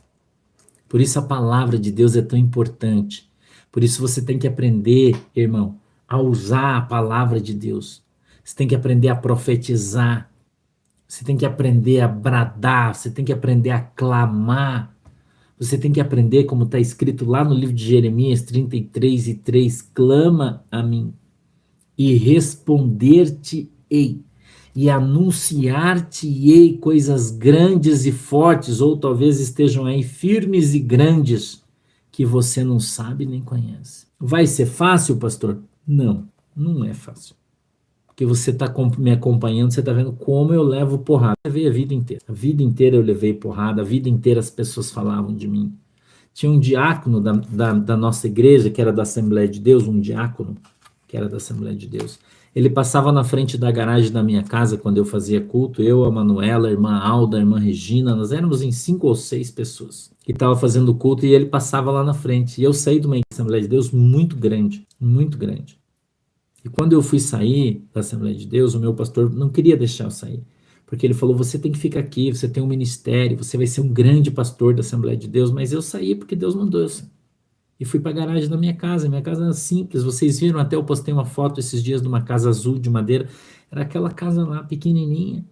Por isso a palavra de Deus é tão importante. Por isso você tem que aprender, irmão, a usar a palavra de Deus. Você tem que aprender a profetizar. Você tem que aprender a bradar. Você tem que aprender a clamar. Você tem que aprender, como está escrito lá no livro de Jeremias 33:3, clama a mim e responder-te-ei e anunciar-te-ei coisas grandes e fortes, ou talvez estejam aí firmes e grandes, que você não sabe nem conhece. Vai ser fácil, pastor? Não, não é fácil. Porque você está me acompanhando, você está vendo como eu levo porrada. Eu levei a vida inteira. A vida inteira eu levei porrada, a vida inteira as pessoas falavam de mim. Tinha um diácono da nossa igreja, que era da Assembleia de Deus, um diácono, que era da Assembleia de Deus. Ele passava na frente da garagem da minha casa quando eu fazia culto, eu, a Manuela, a irmã Alda, a irmã Regina, nós éramos em 5 ou 6 pessoas que estavam fazendo culto e ele passava lá na frente. E eu saí de uma Assembleia de Deus muito grande, muito grande. E quando eu fui sair da Assembleia de Deus, o meu pastor não queria deixar eu sair, porque ele falou, você tem que ficar aqui, você tem um ministério, você vai ser um grande pastor da Assembleia de Deus, mas eu saí porque Deus mandou eu sair. E fui para a garagem da minha casa era simples, vocês viram, até eu postei uma foto esses dias de uma casa azul de madeira, era aquela casa lá, pequenininha,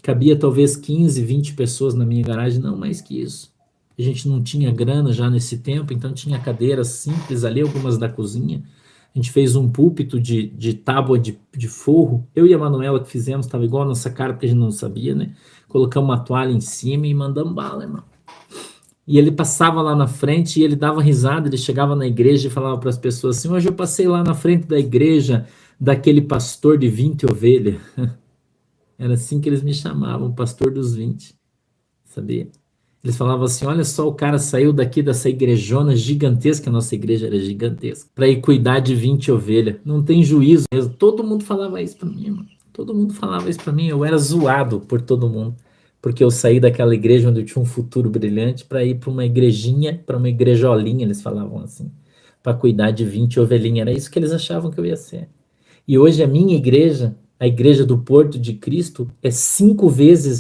cabia talvez 15, 20 pessoas na minha garagem, não mais que isso. A gente não tinha grana já nesse tempo, então tinha cadeiras simples ali, algumas da cozinha. A gente fez um púlpito de tábua de forro. Eu e a Manuela que fizemos, estava igual a nossa cara, porque a gente não sabia, né? Colocamos uma toalha em cima e mandamos bala, irmão. E ele passava lá na frente e ele dava risada, ele chegava na igreja e falava para as pessoas assim, hoje eu passei lá na frente da igreja daquele pastor de 20 ovelhas. Era assim que eles me chamavam, pastor dos 20, sabia? Eles falavam assim, olha só, o cara saiu daqui dessa igrejona gigantesca, a nossa igreja era gigantesca, para ir cuidar de 20 ovelhas. Não tem juízo mesmo. Todo mundo falava isso para mim, mano. Todo mundo falava isso para mim. Eu era zoado por todo mundo, porque eu saí daquela igreja onde eu tinha um futuro brilhante para ir para uma igrejinha, para uma igrejolinha, eles falavam assim, para cuidar de 20 ovelhinhas. Era isso que eles achavam que eu ia ser. E hoje a minha igreja, a igreja do Porto de Cristo,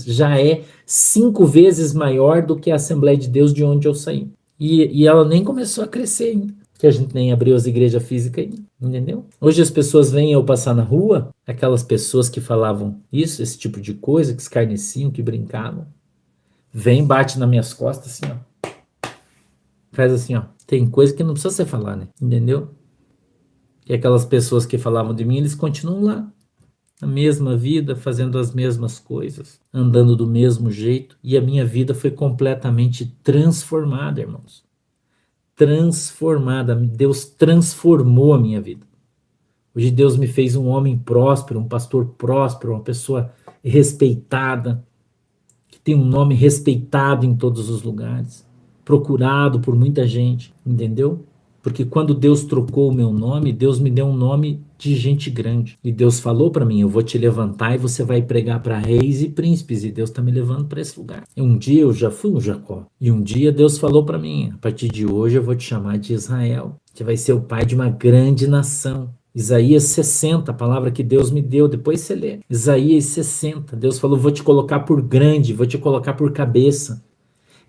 já é 5 vezes maior do que a Assembleia de Deus de onde eu saí. E ela nem começou a crescer ainda, que a gente nem abriu as igrejas físicas ainda, entendeu? Hoje as pessoas veem eu passar na rua, aquelas pessoas que falavam isso, esse tipo de coisa, que escarneciam, que brincavam, vem, bate nas minhas costas assim, ó. Faz assim, ó. Tem coisa que não precisa você falar, né? Entendeu? E aquelas pessoas que falavam de mim, eles continuam lá. A mesma vida, fazendo as mesmas coisas, andando do mesmo jeito. E a minha vida foi completamente transformada, irmãos. Transformada. Deus transformou a minha vida. Hoje Deus me fez um homem próspero, um pastor próspero, uma pessoa respeitada, que tem um nome respeitado em todos os lugares, procurado por muita gente, entendeu? Porque quando Deus trocou o meu nome, Deus me deu um nome de gente grande. E Deus falou para mim, eu vou te levantar e você vai pregar para reis e príncipes. E Deus está me levando para esse lugar. E um dia eu já fui um Jacó. E um dia Deus falou para mim, a partir de hoje eu vou te chamar de Israel. Você vai ser o pai de uma grande nação. Isaías 60, a palavra que Deus me deu, depois você lê. Isaías 60, Deus falou, vou te colocar por grande, vou te colocar por cabeça.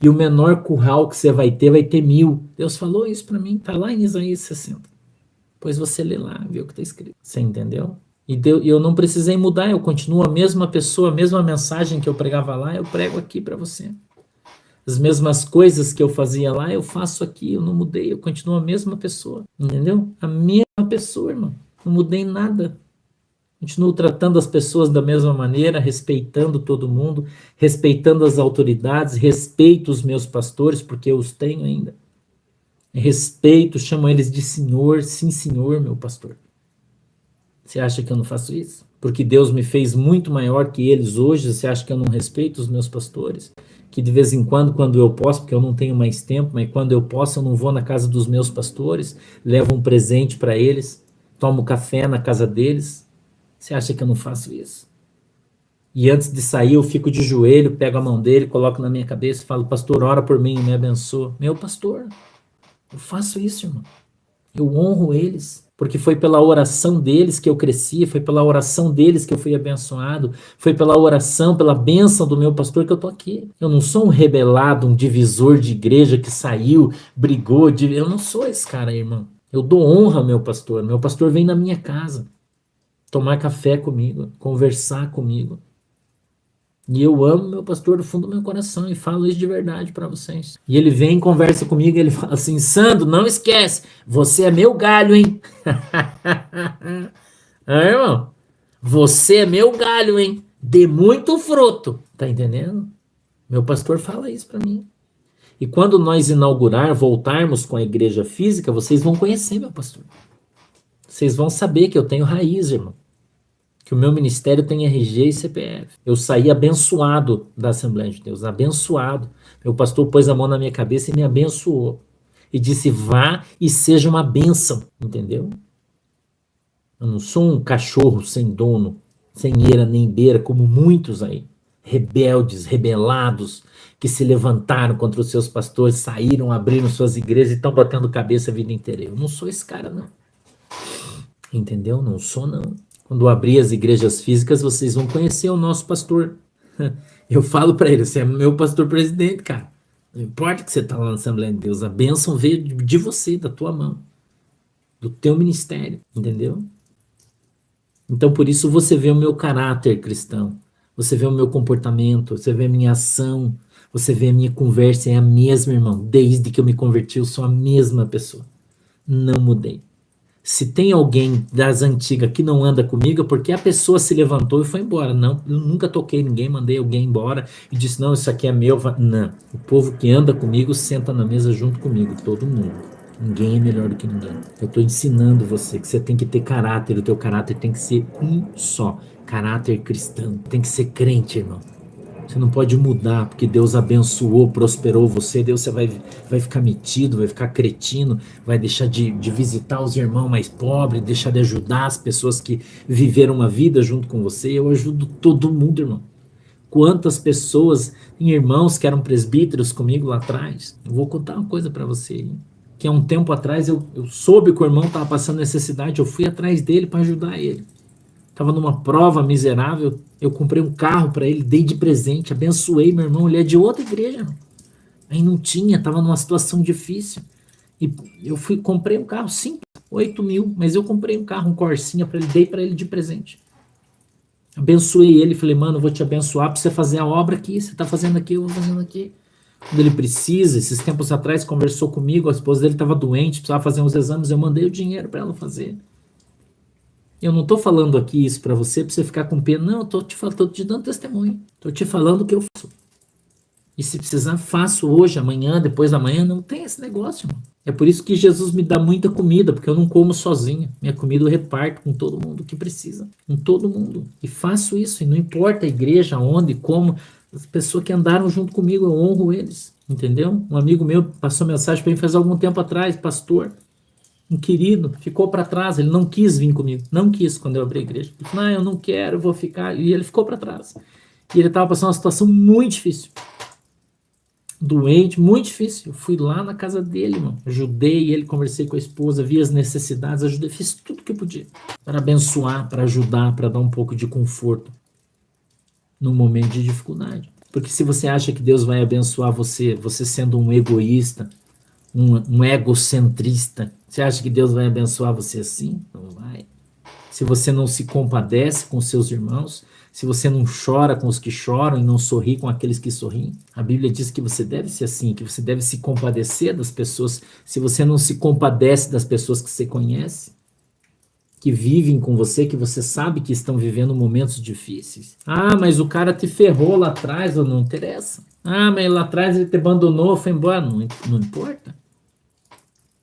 E o menor curral que você vai ter 1.000. Deus falou isso para mim, tá lá em Isaías 60. Pois você lê lá, vê o que está escrito. Você entendeu? E eu não precisei mudar, eu continuo a mesma pessoa, a mesma mensagem que eu pregava lá, eu prego aqui para você. As mesmas coisas que eu fazia lá, eu faço aqui, eu não mudei, eu continuo a mesma pessoa, entendeu? A mesma pessoa, irmão. Não mudei nada. Continuo tratando as pessoas da mesma maneira, respeitando todo mundo, respeitando as autoridades, respeito os meus pastores, porque eu os tenho ainda. Respeito, chamo eles de senhor, sim, senhor, meu pastor. Você acha que eu não faço isso? Porque Deus me fez muito maior que eles hoje, você acha que eu não respeito os meus pastores? Que de vez em quando eu posso, porque eu não tenho mais tempo, mas quando eu posso, eu não vou na casa dos meus pastores, levo um presente para eles, tomo café na casa deles. Você acha que eu não faço isso? E antes de sair, eu fico de joelho, pego a mão dele, coloco na minha cabeça e falo, pastor, ora por mim, me abençoa. Meu pastor, eu faço isso, irmão. Eu honro eles, porque foi pela oração deles que eu cresci, foi pela oração deles que eu fui abençoado, foi pela oração, pela bênção do meu pastor que eu tô aqui. Eu não sou um rebelado, um divisor de igreja que saiu, brigou, eu não sou esse cara, irmão. Eu dou honra ao meu pastor vem na minha casa tomar café comigo, conversar comigo. E eu amo meu pastor do fundo do meu coração e falo isso de verdade para vocês. E ele vem e conversa comigo e ele fala assim, Sandro, não esquece, você é meu galho, hein? Irmão, você é meu galho, hein? Dê muito fruto, tá entendendo? Meu pastor fala isso para mim. E quando nós voltarmos com a igreja física, vocês vão conhecer meu pastor. Vocês vão saber que eu tenho raiz, irmão. Que o meu ministério tem RG e CPF. Eu saí abençoado da Assembleia de Deus, abençoado. Meu pastor pôs a mão na minha cabeça e me abençoou. E disse, vá e seja uma bênção, entendeu? Eu não sou um cachorro sem dono, sem eira nem beira, como muitos aí. Rebeldes, rebelados, que se levantaram contra os seus pastores, saíram, abriram suas igrejas e estão batendo cabeça a vida inteira. Eu não sou esse cara, não. Entendeu? Não sou, não. Quando abrir as igrejas físicas, vocês vão conhecer o nosso pastor. Eu falo para ele, você é meu pastor presidente, cara. Não importa que você está lá na Assembleia de Deus, a bênção veio de você, da tua mão, do teu ministério, entendeu? Então, por isso, você vê o meu caráter cristão, você vê o meu comportamento, você vê a minha ação, você vê a minha conversa, é a mesma, irmão. Desde que eu me converti, eu sou a mesma pessoa. Não mudei. Se tem alguém das antigas que não anda comigo, é porque a pessoa se levantou e foi embora. Não, eu nunca toquei ninguém, mandei alguém embora e disse, não, isso aqui é meu. Não, o povo que anda comigo senta na mesa junto comigo, todo mundo. Ninguém é melhor do que ninguém. Eu estou ensinando você que você tem que ter caráter, o teu caráter tem que ser um só, caráter cristão. Tem que ser crente, irmão. Você não pode mudar, porque Deus abençoou, prosperou você, Deus você vai ficar metido, vai ficar cretino, vai deixar de visitar os irmãos mais pobres, deixar de ajudar as pessoas que viveram uma vida junto com você. Eu ajudo todo mundo, irmão. Quantas pessoas, irmãos que eram presbíteros comigo lá atrás. Eu vou contar uma coisa para você, hein? Que há um tempo atrás eu soube que o irmão estava passando necessidade, eu fui atrás dele para ajudar ele. Estava numa prova miserável, eu comprei um carro para ele, dei de presente, abençoei meu irmão, ele é de outra igreja. Aí não tinha, estava numa situação difícil. E eu comprei um carro simples, 8 mil, mas eu comprei um carro, um Corsinha para ele, dei para ele de presente. Abençoei ele, falei, mano, eu vou te abençoar para você fazer a obra aqui, você está fazendo aqui, eu vou fazendo aqui. Quando ele precisa, esses tempos atrás conversou comigo, a esposa dele estava doente, precisava fazer uns exames, eu mandei o dinheiro para ela fazer. Eu não estou falando aqui isso para você ficar com pena. Não, eu tô te dando testemunho. Estou te falando o que eu faço. E se precisar, faço hoje, amanhã, depois da manhã. Não tem esse negócio, irmão. É por isso que Jesus me dá muita comida, porque eu não como sozinho. Minha comida eu reparto com todo mundo que precisa. Com todo mundo. E faço isso. E não importa a igreja, onde, como. As pessoas que andaram junto comigo, eu honro eles. Entendeu? Um amigo meu passou mensagem para mim faz algum tempo atrás, pastor. Um querido, ficou para trás, ele não quis vir comigo, não quis quando eu abri a igreja. Ele falou, não, eu não quero, eu vou ficar. E ele ficou para trás. E ele estava passando uma situação muito difícil. Doente, muito difícil. Eu fui lá na casa dele, irmão. Ajudei ele, conversei com a esposa, vi as necessidades, ajudei, fiz tudo que eu podia. Para abençoar, para ajudar, para dar um pouco de conforto num momento de dificuldade. Porque se você acha que Deus vai abençoar você, você sendo um egoísta, um egocentrista, você acha que Deus vai abençoar você assim? Não vai. se você não se compadece com seus irmãos, se você não chora com os que choram e não sorri com aqueles que sorriem. A Bíblia diz que você deve ser assim, que você deve se compadecer das pessoas, se você não se compadece das pessoas que você conhece, que vivem com você, que você sabe que estão vivendo momentos difíceis. Ah, mas o cara te ferrou lá atrás, ou não interessa. Ah, mas lá atrás ele te abandonou, foi embora, não importa.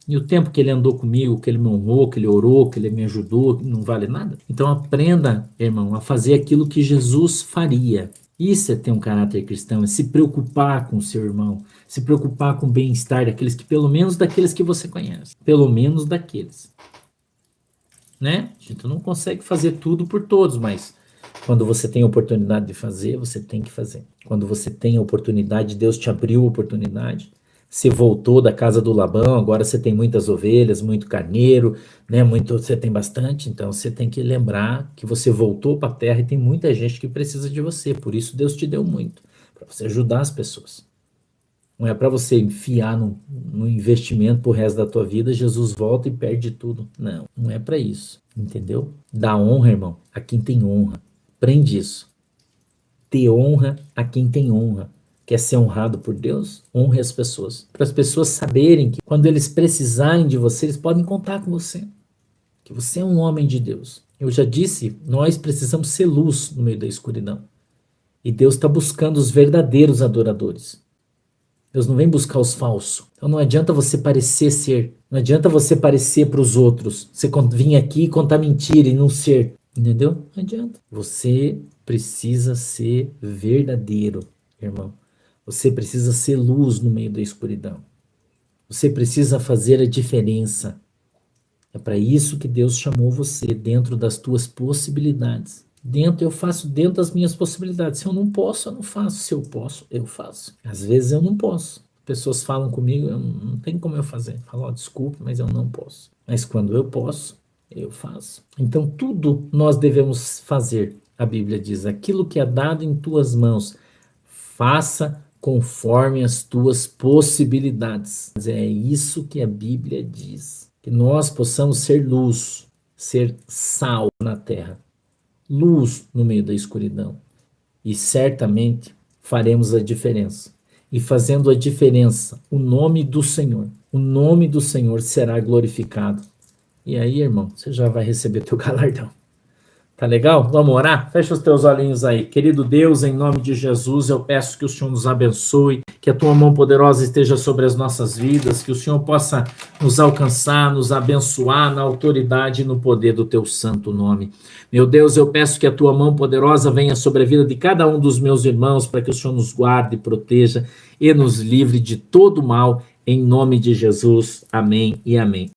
E o tempo que ele andou comigo, que ele me honrou, que ele orou, que ele me ajudou, não vale nada? Então aprenda, irmão, a fazer aquilo que Jesus faria. Isso é ter um caráter cristão, é se preocupar com o seu irmão, se preocupar com o bem-estar daqueles que, pelo menos daqueles que você conhece, pelo menos daqueles. Né? A gente não consegue fazer tudo por todos, mas quando você tem a oportunidade de fazer, você tem que fazer. Quando você tem a oportunidade, Deus te abriu a oportunidade, você voltou da casa do Labão, agora você tem muitas ovelhas, muito carneiro, né? Você tem bastante, então você tem que lembrar que você voltou para a terra e tem muita gente que precisa de você, por isso Deus te deu muito, para você ajudar as pessoas. Não é para você enfiar no investimento pro resto da tua vida, Jesus volta e perde tudo. Não, não é para isso, entendeu? Dá honra, irmão, a quem tem honra. Aprende isso. Dê honra a quem tem honra. Quer ser honrado por Deus? Honre as pessoas. Para as pessoas saberem que quando eles precisarem de você, eles podem contar com você. Que você é um homem de Deus. Eu já disse, nós precisamos ser luz no meio da escuridão. E Deus está buscando os verdadeiros adoradores. Deus não vem buscar os falsos. Então não adianta você parecer ser. Não adianta você parecer para os outros. Você vir aqui e contar mentira e não ser. Entendeu? Não adianta. Você precisa ser verdadeiro, irmão. Você precisa ser luz no meio da escuridão. Você precisa fazer a diferença. É para isso que Deus chamou você, dentro das tuas possibilidades. Eu faço dentro das minhas possibilidades. Se eu não posso, eu não faço. Se eu posso, eu faço. Às vezes eu não posso. Pessoas falam comigo, não tem como eu fazer. Eu falo, desculpe, mas eu não posso. Mas quando eu posso, eu faço. Então tudo nós devemos fazer. A Bíblia diz, aquilo que é dado em tuas mãos, faça conforme as tuas possibilidades. É isso que a Bíblia diz. Que nós possamos ser luz, ser sal na terra. Luz no meio da escuridão. E certamente faremos a diferença. E fazendo a diferença, o nome do Senhor será glorificado. E aí, irmão, você já vai receber teu galardão. Tá legal? Vamos orar? Fecha os teus olhinhos aí. Querido Deus, em nome de Jesus, eu peço que o Senhor nos abençoe, que a tua mão poderosa esteja sobre as nossas vidas, que o Senhor possa nos alcançar, nos abençoar na autoridade e no poder do teu santo nome. Meu Deus, eu peço que a tua mão poderosa venha sobre a vida de cada um dos meus irmãos, para que o Senhor nos guarde, proteja e nos livre de todo mal, em nome de Jesus. Amém e amém.